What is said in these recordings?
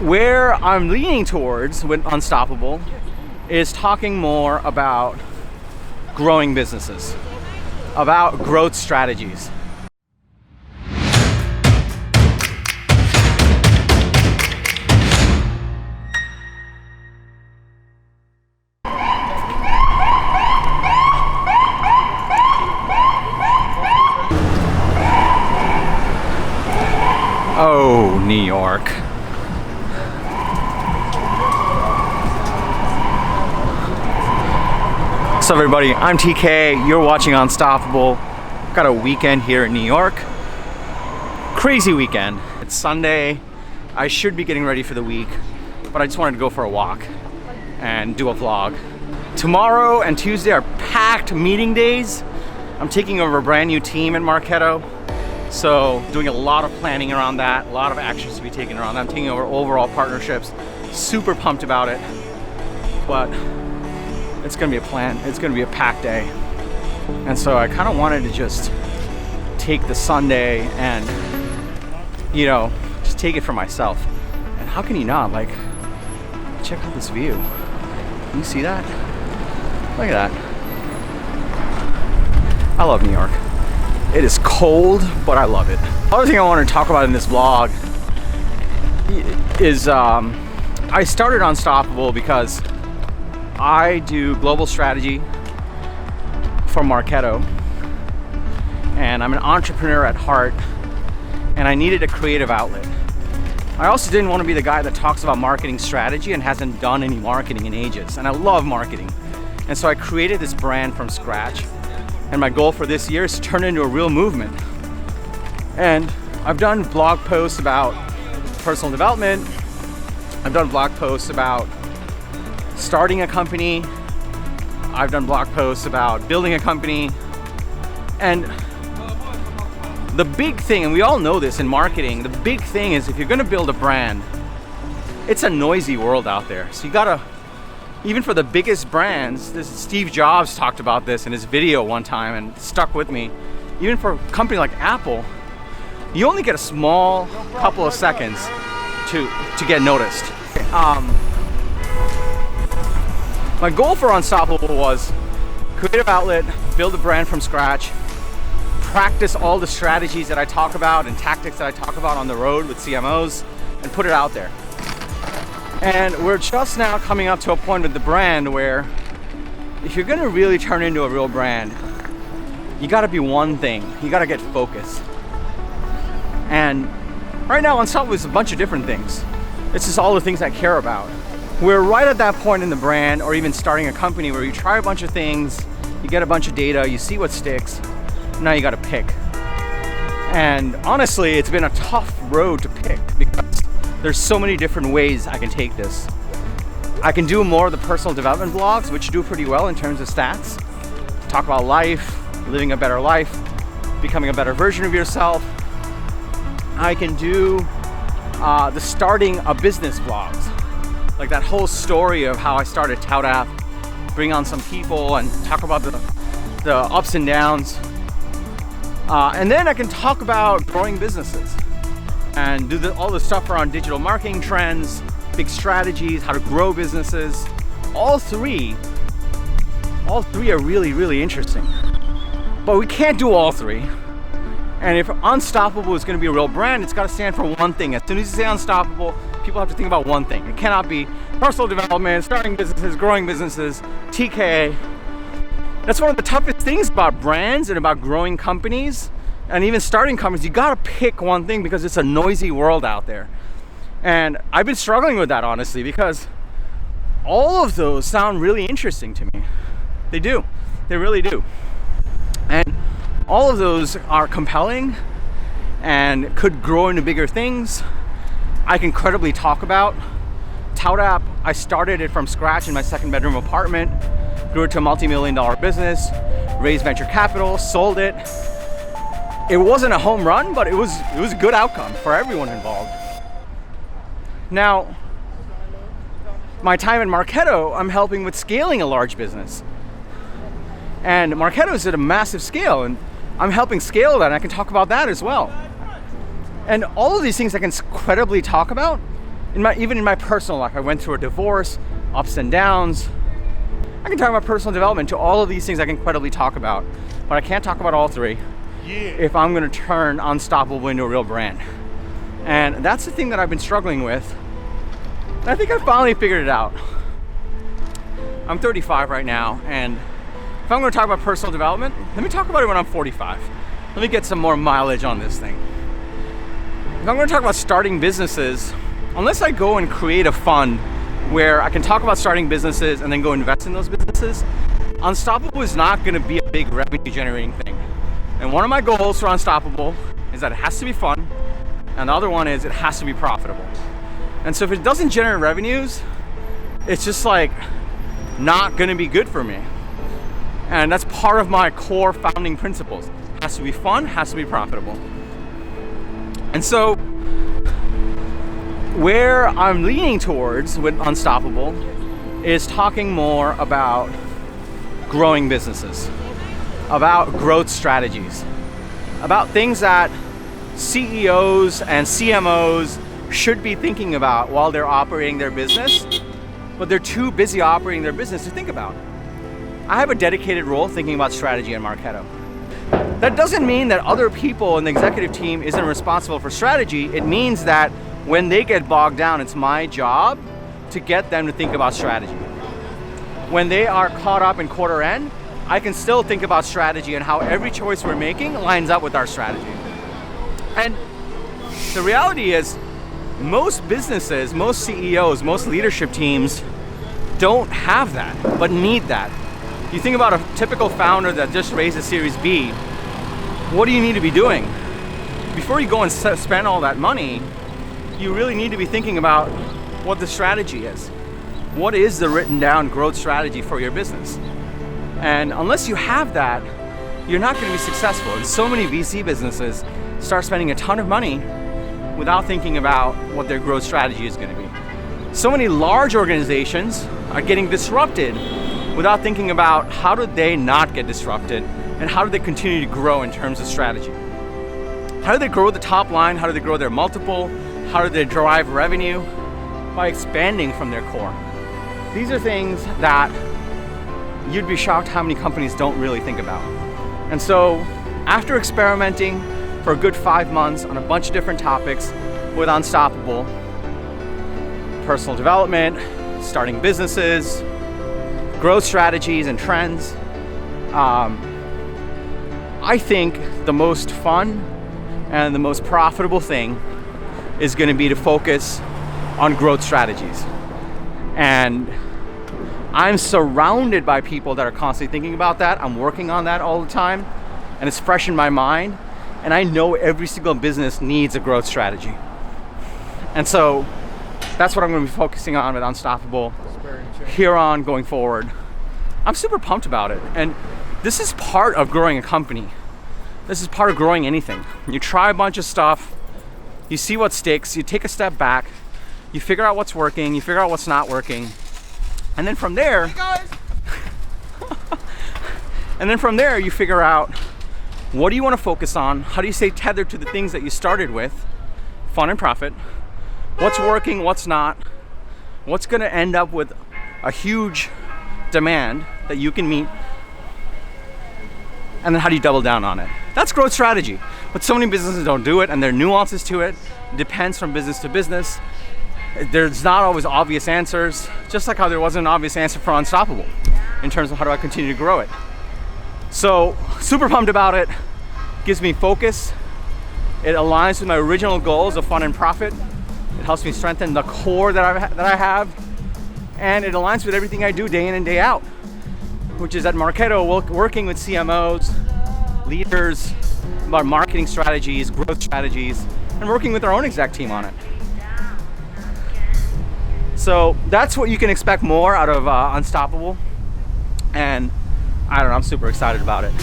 Where I'm leaning towards with Unstoppable is talking more about growing businesses, about growth strategies. Oh, New York. What's up, everybody? I'm TK. You're watching Unstoppable. Got a weekend here in New York. Crazy weekend. It's Sunday. I should be getting ready for the week, but I just wanted to go for a walk and do a vlog. Tomorrow and Tuesday are packed meeting days. I'm taking over a brand new team at Marketo. So doing a lot of planning around that, a lot of actions to be taken around that. I'm taking over overall partnerships. Super pumped about it. But it's gonna be a plan. It's gonna be a packed day. And so I kind of wanted to just take the Sunday and, you know, just take it for myself. And how can you not? Like, check out this view. Can you see that? Look at that. I love New York. It is cold, but I love it. The other thing I want to talk about in this vlog is I started Unstoppable because I do global strategy for Marketo, and I'm an entrepreneur at heart, and I needed a creative outlet. I also didn't want to be the guy that talks about marketing strategy and hasn't done any marketing in ages, and I love marketing. And so I created this brand from scratch. And my goal for this year is to turn it into a real movement. And I've done blog posts about personal development. I've done blog posts about starting a company. I've done blog posts about building a company. And the big thing, and we all know this in marketing, the big thing is if you're gonna build a brand, it's a noisy world out there. So you gotta, even for the biggest brands, this Steve Jobs talked about this in his video one time and it stuck with me. Even for a company like Apple, you only get a small couple of seconds to get noticed. My goal for Unstoppable was creative outlet, build a brand from scratch, practice all the strategies that I talk about and tactics that I talk about on the road with CMOs, and put it out there. And we're just now coming up to a point with the brand where if you're gonna really turn into a real brand, you gotta be one thing. You gotta get focused. And right now Unstoppable is a bunch of different things. It's just all the things I care about. We're right at that point in the brand, or even starting a company, where you try a bunch of things, you get a bunch of data, you see what sticks, now you gotta pick. And honestly, it's been a tough road to pick because there's so many different ways I can take this. I can do more of the personal development blogs, which do pretty well in terms of stats. Talk about life, living a better life, becoming a better version of yourself. I can do the starting a business vlogs, like that whole story of how I started ToutApp, bring on some people and talk about the ups and downs. And then I can talk about growing businesses and do all the stuff around digital marketing trends, big strategies, how to grow businesses. All three are really, really interesting. But we can't do all three. And if Unstoppable is gonna be a real brand, it's gotta stand for one thing. As soon as you say Unstoppable, people have to think about one thing. It cannot be personal development, starting businesses, growing businesses, TK. That's one of the toughest things about brands and about growing companies. And even starting companies, you gotta pick one thing because it's a noisy world out there. And I've been struggling with that, honestly, because all of those sound really interesting to me. They do, they really do. And all of those are compelling and could grow into bigger things. I can credibly talk about. ToutApp, I started it from scratch in my second bedroom apartment, grew it to a multi-million-dollar business, raised venture capital, sold it. It wasn't a home run, but it was a good outcome for everyone involved. Now, my time at Marketo, I'm helping with scaling a large business. And Marketo is at a massive scale, and I'm helping scale that, and I can talk about that as well. And all of these things I can credibly talk about, Even in my personal life, I went through a divorce, ups and downs. I can talk about personal development. To all of these things I can credibly talk about, but I can't talk about all three if I'm going to turn Unstoppable into a real brand. And that's the thing that I've been struggling with. And I think I finally figured it out. I'm 35 right now, and if I'm going to talk about personal development, let me talk about it when I'm 45. Let me get some more mileage on this thing. If I'm going to talk about starting businesses, unless I go and create a fund where I can talk about starting businesses and then go invest in those businesses, Unstoppable is not going to be a big revenue generating thing. And one of my goals for Unstoppable is that it has to be fun, and the other one is it has to be profitable. And so if it doesn't generate revenues, it's just like not going to be good for me. And that's part of my core founding principles. It has to be fun, has to be profitable. And so where I'm leaning towards with Unstoppable is talking more about growing businesses, about growth strategies, about things that CEOs and CMOs should be thinking about while they're operating their business, but they're too busy operating their business to think about. I have a dedicated role thinking about strategy at Marketo. That doesn't mean that other people in the executive team isn't responsible for strategy. It means that when they get bogged down, it's my job to get them to think about strategy. When they are caught up in quarter end, I can still think about strategy and how every choice we're making lines up with our strategy. And the reality is, most businesses, most CEOs, most leadership teams don't have that, but need that. You think about a typical founder that just raised a Series B, what do you need to be doing? Before you go and spend all that money, you really need to be thinking about what the strategy is. What is the written down growth strategy for your business? And unless you have that, you're not going to be successful. And so many VC businesses start spending a ton of money without thinking about what their growth strategy is going to be. So many large organizations are getting disrupted without thinking about how do they not get disrupted and how do they continue to grow in terms of strategy. How do they grow the top line? How do they grow their multiple? How do they drive revenue? By expanding from their core. These are things that you'd be shocked how many companies don't really think about. And so after experimenting for a good 5 months on a bunch of different topics with Unstoppable, personal development, starting businesses, growth strategies and trends, I think the most fun and the most profitable thing is going to be to focus on growth strategies. And I'm surrounded by people that are constantly thinking about that. I'm working on that all the time, and it's fresh in my mind. And I know every single business needs a growth strategy. And so that's what I'm going to be focusing on with Unstoppable here on going forward. I'm super pumped about it. And this is part of growing a company. This is part of growing anything. You try a bunch of stuff, you see what sticks, you take a step back, you figure out what's working, you figure out what's not working. And then from there, you figure out what do you want to focus on? How do you stay tethered to the things that you started with? Fun and profit. What's working, what's not? What's going to end up with a huge demand that you can meet? And then how do you double down on it? That's growth strategy. But so many businesses don't do it, and there are nuances to it. It depends from business to business. There's not always obvious answers, just like how there wasn't an obvious answer for Unstoppable in terms of how do I continue to grow it. So super pumped about it. Gives me focus. It aligns with my original goals of fun and profit. It helps me strengthen the core that I have, and it aligns with everything I do day in and day out, which is at Marketo, working with CMOs, leaders, about marketing strategies, growth strategies, and working with our own exec team on it. So that's what you can expect more out of Unstoppable, and I don't know, I'm super excited about it.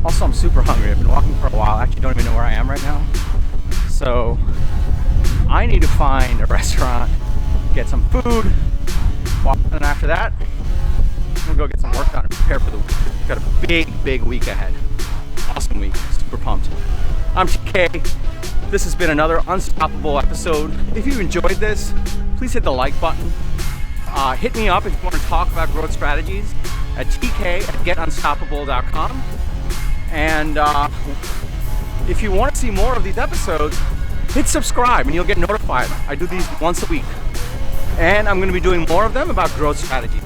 Also, I'm super hungry. I've been walking for a while. I actually don't even know where I am right now. So I need to find a restaurant, get some food, and after that, I'm gonna go get some work done and prepare for the week. Got a big week ahead. Awesome week. Super pumped. I'm TK. This has been another Unstoppable episode. If you enjoyed this, please hit the like button. Hit me up if you want to talk about growth strategies at tk@getunstoppable.com. And if you want to see more of these episodes, hit subscribe and you'll get notified. I do these once a week. And I'm going to be doing more of them about growth strategies.